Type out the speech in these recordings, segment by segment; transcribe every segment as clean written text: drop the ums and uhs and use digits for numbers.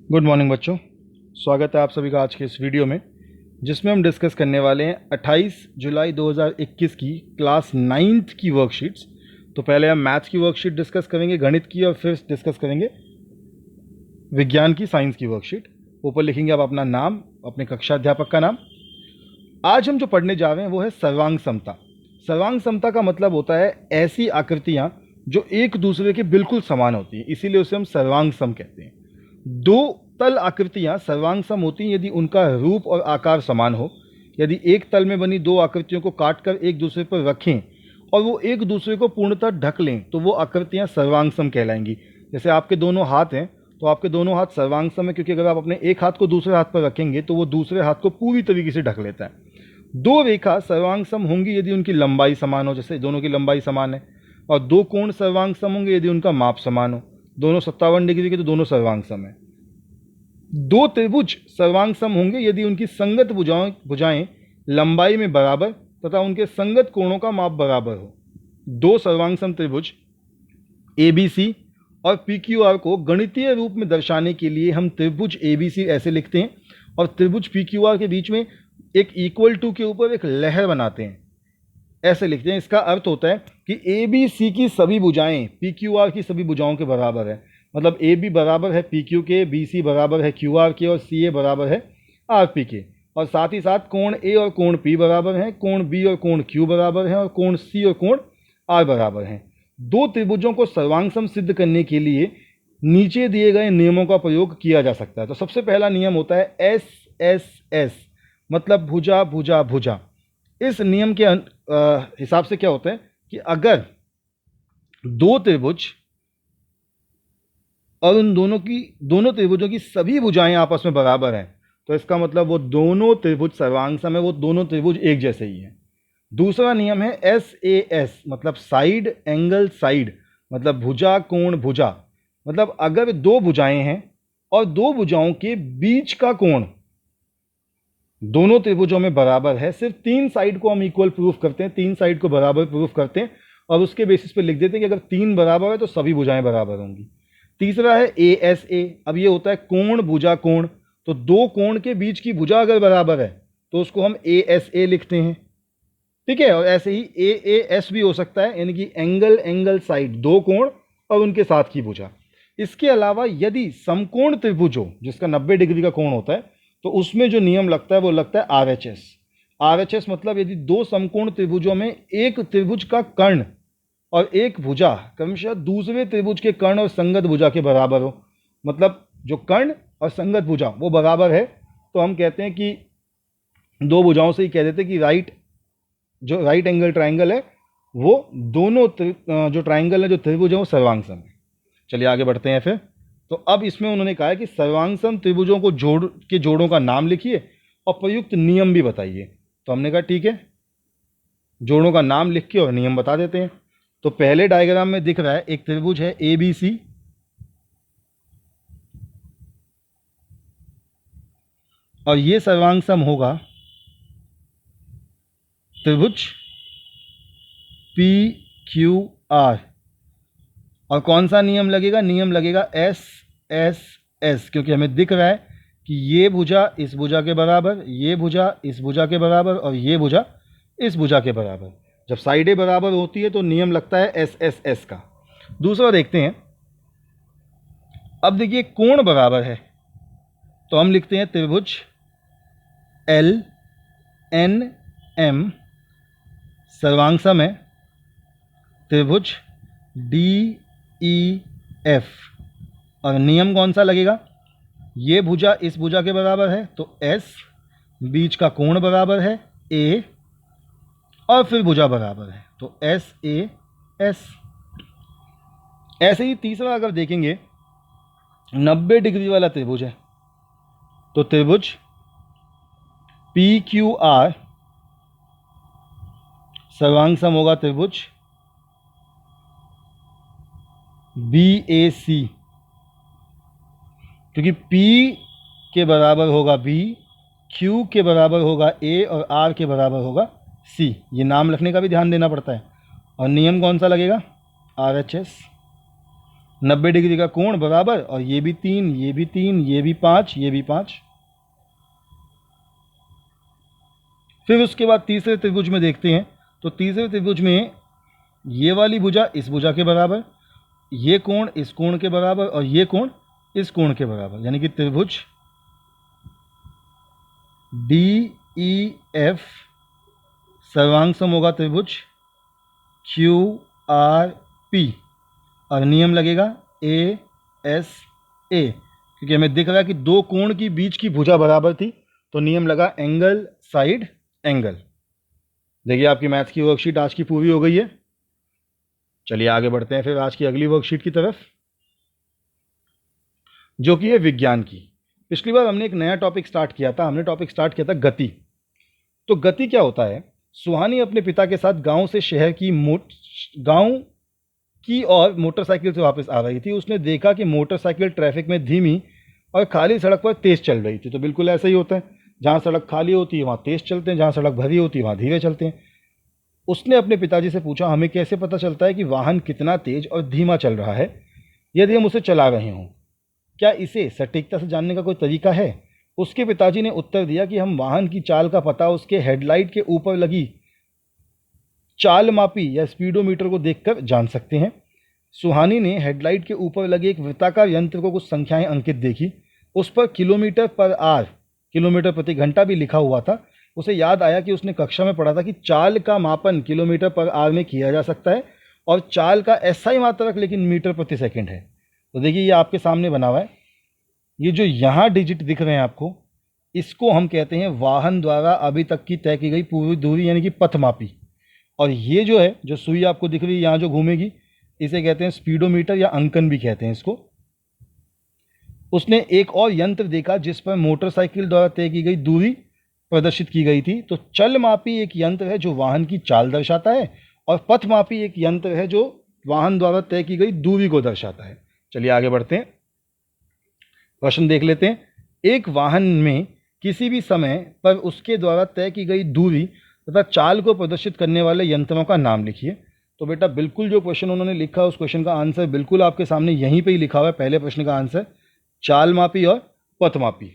Good morning बच्चों। स्वागत है आप सभी का आज के इस वीडियो में, जिसमें हम डिस्कस करने वाले हैं 28 जुलाई 2021 की क्लास 9th की वर्कशीट्स। तो पहले हम मैथ्स की वर्कशीट डिस्कस करेंगे, गणित की, और फिर डिस्कस करेंगे विज्ञान की, साइंस की वर्कशीट। ऊपर लिखेंगे आप अपना नाम, अपने कक्षा अध्यापक का नाम। आज हम जो पढ़ने जा रहे हैं वो है सर्वांग समता। सर्वांग समता का मतलब होता है ऐसी आकृतियाँ जो एक दूसरे के बिल्कुल समान होती हैं, इसीलिए उसे हम सर्वांग सम कहते हैं। दो तल आकृतियां सर्वांग सम होती हैं यदि उनका रूप और आकार समान हो। यदि एक तल में बनी दो आकृतियों को काटकर एक दूसरे पर रखें और वो एक दूसरे को पूर्णतः ढक लें तो वो आकृतियां सर्वांग सम कहलाएंगी। जैसे आपके दोनों हाथ हैं तो आपके दोनों हाथ सर्वांग सम है, क्योंकि अगर आप अपने एक हाथ को दूसरे हाथ पर रखेंगे तो वो दूसरे हाथ को पूरी तरीके से ढक लेता है। दो रेखा सर्वांग सम होंगी यदि उनकी लंबाई समान हो, जैसे दोनों की लंबाई समान है। और दो कोण सर्वांग सम होंगे यदि उनका माप समान हो। दोनों 57 डिग्री के तो दोनों सर्वांग सम है। दो त्रिभुज सर्वांग सम होंगे यदि उनकी संगत भुजाएं लंबाई में बराबर तथा उनके संगत कोणों का माप बराबर हो। दो सर्वांग सम त्रिभुज ABC और PQR को गणितीय रूप में दर्शाने के लिए हम त्रिभुज ABC ऐसे लिखते हैं और त्रिभुज PQR के बीच में एक इक्वल टू के ऊपर एक लहर बनाते हैं, ऐसे लिखते हैं। इसका अर्थ होता है कि ABC की सभी भुजाएं PQR की सभी भुजाओं के बराबर है। मतलब AB बराबर है PQ के, BC बराबर है QR के और CA बराबर है RP के। और साथ ही साथ कोण A और कोण P बराबर हैं, कोण B और कोण Q बराबर हैं और कोण C और कोण R बराबर हैं। दो त्रिभुजों को सर्वांग सम सिद्ध करने के लिए नीचे दिए गए नियमों का प्रयोग किया जा सकता है। तो सबसे पहला नियम होता है SSS, मतलब भुजा भुजा भुजा। इस नियम के हिसाब से क्या होता है कि अगर दो त्रिभुज और उन दोनों त्रिभुजों की सभी भुजाएं आपस में बराबर हैं तो इसका मतलब वो दोनों त्रिभुज सर्वांग सम है, वो दोनों त्रिभुज एक जैसे ही हैं। दूसरा नियम है SAS, मतलब साइड एंगल साइड, मतलब भुजा कोण भुजा। मतलब अगर दो भुजाएं हैं और दो भुजाओं के बीच का कोण दोनों त्रिभुजों में बराबर है, सिर्फ तीन साइड को हम इक्वल प्रूफ करते हैं, तीन साइड को बराबर प्रूफ करते हैं और उसके बेसिस पे लिख देते हैं कि अगर तीन बराबर है तो सभी भुजाएं बराबर होंगी। तीसरा है ASA। अब ये होता है कोण भुजा कोण, तो दो कोण के बीच की भुजा अगर बराबर है तो उसको हम ASA लिखते हैं, ठीक है। और ऐसे ही AAS भी हो सकता है, यानी कि एंगल एंगल साइड, दो कोण और उनके साथ की भुजा। इसके अलावा यदि समकोण त्रिभुज हो जिसका 90 डिग्री का कोण होता है तो उसमें जो नियम लगता है वो लगता है RHS। RHS मतलब यदि दो समकोण त्रिभुजों में एक त्रिभुज का कर्ण और एक भुजा क्रमशः दूसरे त्रिभुज के कर्ण और संगत भुजा के बराबर हो, मतलब जो कर्ण और संगत भुजा वो बराबर है, तो हम कहते हैं कि दो भुजाओं से ही कह देते हैं कि राइट एंगल ट्राइंगल है, वो दोनों जो ट्राइंगल है, जो त्रिभुज है, वो सर्वांग सम है। चलिए आगे बढ़ते हैं फिर। तो अब इसमें उन्होंने कहा है कि सर्वांग सम त्रिभुजों को जोड़ों का नाम लिखिए और प्रयुक्त नियम भी बताइए। तो हमने कहा ठीक है, जोड़ों का नाम लिख के और नियम बता देते हैं। तो पहले डायग्राम में दिख रहा है एक त्रिभुज है ABC और ये सर्वांग सम होगा त्रिभुज PQR। और कौन सा नियम लगेगा? नियम लगेगा SSS, क्योंकि हमें दिख रहा है कि ये भुजा इस भुजा के बराबर, ये भुजा इस भुजा के बराबर और ये भुजा इस भुजा के बराबर। जब साइडें बराबर होती है तो नियम लगता है SSS का। दूसरा देखते हैं। अब देखिए कोण बराबर है तो हम लिखते हैं त्रिभुज LNM सर्वांग सम है त्रिभुज DEF। और नियम कौन सा लगेगा? ये भुजा इस भुजा के बराबर है तो S, बीच का कोण बराबर है A और फिर भुजा बराबर है तो SAS। ऐसे ही तीसरा अगर देखेंगे 90 डिग्री वाला त्रिभुज है तो त्रिभुज PQR सर्वांग सम होगा त्रिभुज BAC, क्योंकि P के बराबर होगा B, Q के बराबर होगा A और R के बराबर होगा C। ये नाम रखने का भी ध्यान देना पड़ता है। और नियम कौन सा लगेगा? RHS। 90 डिग्री का कोण बराबर, और ये भी 3, ये भी 3, ये भी 5, ये भी 5। फिर उसके बाद तीसरे त्रिभुज में देखते हैं, तो तीसरे त्रिभुज में ये वाली भुजा इस भुजा के बराबर, ये कोण इस कोण के बराबर, और ये कोण इस कोण के बराबर, यानी कि त्रिभुज DEF सर्वांग सम होगा त्रिभुज QRP, और नियम लगेगा ASA, क्योंकि हमें दिख रहा है कि दो कोण की बीच की भुजा बराबर थी, तो नियम लगा एंगल साइड एंगल। देखिए आपकी मैथ्स की वर्कशीट आज की पूरी हो गई है। चलिए आगे बढ़ते हैं फिर आज की अगली वर्कशीट की तरफ, जो कि है विज्ञान की। पिछली बार हमने एक नया टॉपिक स्टार्ट किया था, हमने टॉपिक स्टार्ट किया था गति। तो गति क्या होता है? सुहानी अपने पिता के साथ गांव से शहर की गांव की और मोटरसाइकिल से वापस आ रही थी। उसने देखा कि मोटरसाइकिल ट्रैफिक में धीमी और खाली सड़क पर तेज चल रही थी। तो बिल्कुल ऐसा ही होता है, जहाँ सड़क खाली होती है वहाँ तेज चलते हैं, जहाँ सड़क भरी होती है वहाँ धीरे चलते हैं। उसने अपने पिताजी से पूछा, हमें कैसे पता चलता है कि वाहन कितना तेज और धीमा चल रहा है यदि हम उसे चला रहे हों? क्या इसे सटीकता से जानने का कोई तरीका है? उसके पिताजी ने उत्तर दिया कि हम वाहन की चाल का पता उसके हेडलाइट के ऊपर लगी चाल मापी या स्पीडोमीटर को देखकर जान सकते हैं। सुहानी ने हेडलाइट के ऊपर लगे एक वृत्ताकार यंत्र को कुछ संख्याएं अंकित देखी। उस पर किलोमीटर पर आवर, किलोमीटर प्रति घंटा भी लिखा हुआ था। उसे याद आया कि उसने कक्षा में पढ़ा था कि चाल का मापन किलोमीटर पर आवर में किया जा सकता है और चाल का SI मात्रक लेकिन मीटर प्रति सेकंड है। तो देखिए ये आपके सामने बना हुआ है, ये जो यहाँ डिजिट दिख रहे हैं आपको, इसको हम कहते हैं वाहन द्वारा अभी तक की तय की गई पूरी दूरी, यानी कि पथमापी। और ये जो है, जो सुई आपको दिख रही है यहाँ जो घूमेगी, इसे कहते हैं स्पीडोमीटर या अंकन भी कहते हैं इसको। उसने एक और यंत्र देखा जिस पर मोटरसाइकिल द्वारा तय की गई दूरी प्रदर्शित की गई थी। तो चल मापी एक यंत्र है जो वाहन की चाल दर्शाता है, और पथ मापी एक यंत्र है जो वाहन द्वारा तय की गई दूरी को दर्शाता है। चलिए आगे बढ़ते हैं, प्रश्न देख लेते हैं। एक वाहन में किसी भी समय पर उसके द्वारा तय की गई दूरी तथा चाल को प्रदर्शित करने वाले यंत्रों का नाम लिखिए। तो बेटा बिल्कुल जो क्वेश्चन उन्होंने लिखा उस क्वेश्चन का आंसर बिल्कुल आपके सामने यहीं पे ही लिखा हुआ है। पहले प्रश्न का आंसर चाल मापी और पथ मापी।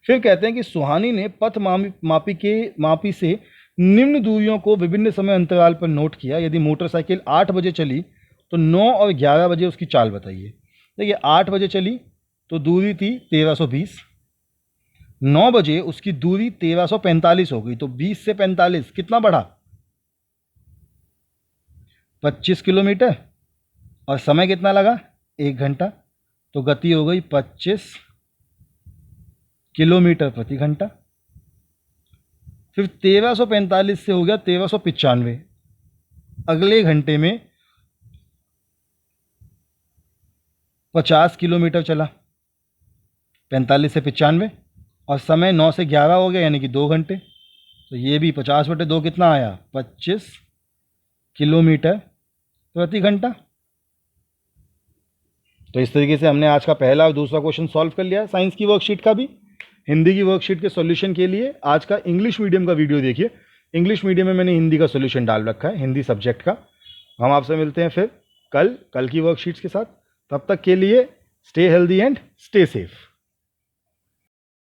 फिर कहते हैं कि सुहानी ने पथ मापी से निम्न दूरियों को विभिन्न समय अंतराल पर नोट किया। यदि मोटरसाइकिल 8 बजे चली तो 9 और 11 बजे उसकी चाल बताइए। देखिए 8 बजे चली तो दूरी थी 1320, 9 बजे उसकी दूरी 1345 हो गई, तो 20 से 45 कितना बढ़ा? 25 किलोमीटर, और समय कितना लगा? 1 घंटा। तो गति हो गई 25 किलोमीटर प्रति घंटा। फिर 1345 से हो गया 1395, अगले घंटे में 50 किलोमीटर चला, 45 से 95, और समय 9 से 11 हो गया, यानी कि 2 घंटे। तो ये भी 50/2 कितना आया? 25 किलोमीटर प्रति घंटा। तो इस तरीके से हमने आज का पहला और दूसरा क्वेश्चन सॉल्व कर लिया साइंस की वर्कशीट का भी। हिंदी की वर्कशीट के सॉल्यूशन के लिए आज का इंग्लिश मीडियम का वीडियो देखिए। इंग्लिश मीडियम में मैंने हिंदी का सॉल्यूशन डाल रखा है, हिंदी सब्जेक्ट का। हम आपसे मिलते हैं फिर कल की वर्कशीट्स के साथ। तब तक के लिए stay healthy and stay safe.